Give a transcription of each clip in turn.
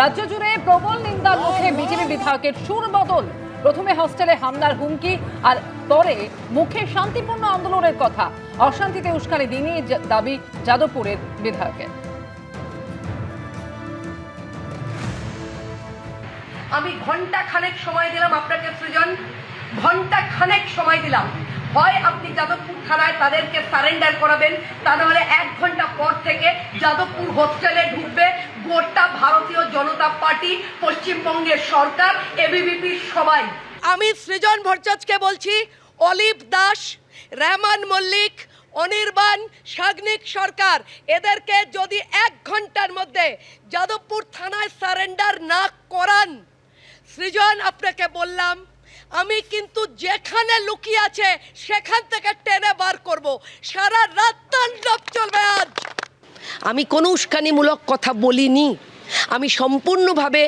রাজ্য জুড়ে প্রবল নিন্দার মুখে বিজেপি বিধায়কের সুর বদল। প্রথমে হোস্টেলে হামলার হুমকি, আর পরে মুখে শান্তিপূর্ণ আন্দোলনের কথা। অশান্তিতে উস্কানি দিনই দাবি যাদবপুরের বিধায়কের। আমি ঘন্টা খানেক সময় দিলাম আপনাকে সৃজন, ঘন্টা খানেক সময় দিলাম। হয় আপনি যাদবপুর থানায় তাদেরকে সারেন্ডার করাবেন, তা নাহলে 1 ঘন্টা পর থেকে যাদবপুর হোস্টেলে ঢুকবে গোটা ভারতীয় জনতা পার্টি, পশ্চিমবঙ্গের সরকার, এবিভিপি সবাই। আমি সৃজন ভট্টাচার্যকে বলছি, অলিভ দাস, রহমান মল্লিক, অনির্বাণ, সাগ্নিক সরকার, এদেরকে যদি 1 ঘন্টার মধ্যে যাদবপুর থানায় সারেন্ডার না করান, সৃজন আপনাকে বললাম আমি কিন্তু যেখানে লুকিয়ে আছে সেখান থেকে টেনে বার করব। সারা রাত তাণ্ডব চলবে আজ। আমি কোনো উস্কানিমূলক কথা বলিনি। আমি সম্পূর্ণভাবে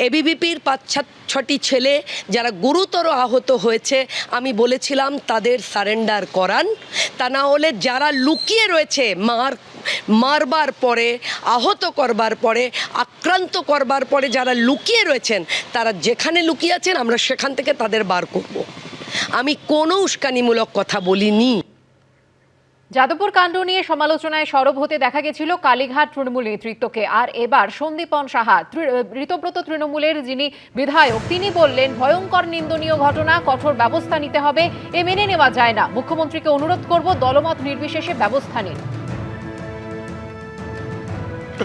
এবিভিপির 5-6টি ছেলে যারা গুরুতর আহত হয়েছে, আমি বলেছিলাম তাদের সারেন্ডার করান, তা না হলে যারা লুকিয়ে রয়েছে মারবার পরে, আহত করবার পরে, আক্রান্ত করবার পরে যারা লুকিয়ে রয়েছেন, তারা যেখানে লুকিয়ে আছেন আমরা সেখান থেকে তাদের বার করব। আমি কোনো উস্কানিমূলক কথা বলিনি। যাদবপুর কাণ্ড নিয়ে সমালোচনায় সরব হতে দেখা গেছিল কালীঘাট তৃণমূল নেতৃত্বকে। আর এবার সন্দীপন সাহা, ঋতব্রত তৃণমূলের যিনি বিধায়ক, তিনি বললেন ভয়ঙ্কর নিন্দনীয় ঘটনা, কঠোর ব্যবস্থা নিতে হবে, এ মেনে নেওয়া যায় না। মুখ্যমন্ত্রীকে অনুরোধ করব দলমত নির্বিশেষে ব্যবস্থা নিন।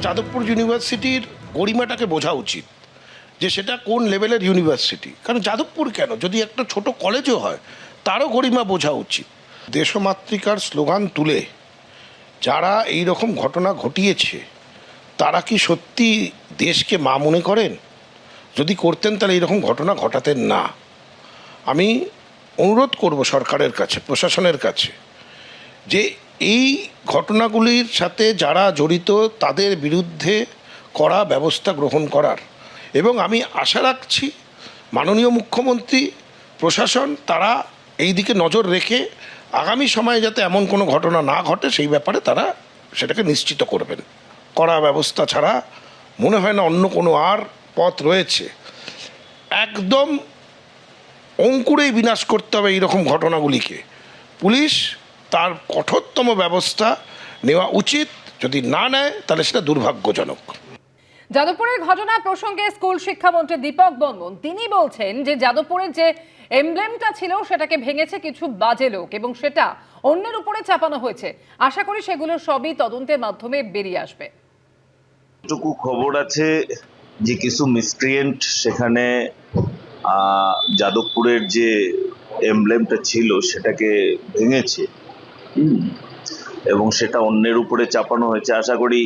যাদবপুর ইউনিভার্সিটির গরিমাটাকে বোঝা উচিত যে সেটা কোন লেভেলের ইউনিভার্সিটি। কারণ যাদবপুর কেন, যদি একটা ছোট কলেজও হয় তারও গরিমা বোঝা উচিত। দেশমাতৃকার স্লোগান তুলে যারা এই রকম ঘটনা ঘটিয়েছে তারা কি সত্যি দেশকে মা মনে করেন? যদি করতেন তাহলে এইরকম ঘটনা ঘটাতেন না। আমি অনুরোধ করব সরকারের কাছে, প্রশাসনের কাছে, যে এই ঘটনাগুলির সাথে যারা জড়িত তাদের বিরুদ্ধে কড়া ব্যবস্থা গ্রহণ করার। এবং আমি আশা রাখছি মাননীয় মুখ্যমন্ত্রী, প্রশাসন তারা এই দিকে নজর রেখে আগামী সময়ে যাতে এমন কোনো ঘটনা না ঘটে সেই ব্যাপারে তারা সেটাকে নিশ্চিত করবেন। কড়া ব্যবস্থা ছাড়া মনে হয় না অন্য কোনো আর পথ রয়েছে। একদম অঙ্কুরেই বিনাশ করতে হবে এইরকম ঘটনাগুলিকে। পুলিশ তার কঠোরতম ব্যবস্থা নেওয়া উচিত, যদি না নেয় তাহলে সেটা দুর্ভাগ্যজনক। যাদবপুরের ঘটনা প্রসঙ্গে স্কুল শিক্ষামন্ত্রী দীপক বর্মন তিনি বলছেন যে যাদবপুরের যে এমব্লেমটা ছিল সেটাকে ভেঙেছে কিছু বাজে লোক এবং সেটা অন্যের উপরে চাপানো হয়েছে। আশা করি সেগুলো সবই তদন্তের মাধ্যমে বেরিয়ে আসবে। যেটুকু খবর আছে যে কিছু মিসক্রিয়েন্ট সেখানে যাদবপুরের যে এমব্লেমটা ছিল সেটাকে ভেঙেছে এবং সেটা অন্যের উপরে চাপানো হয়েছে। আশা করি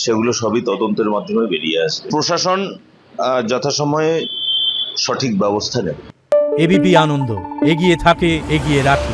সেগুলো সবই তদন্তের মাধ্যমে বেরিয়ে আসবে। প্রশাসন যথাসময়ে সঠিক ব্যবস্থা নেবে। এবিপি আনন্দ, এগিয়ে থাকে, এগিয়ে রাখে।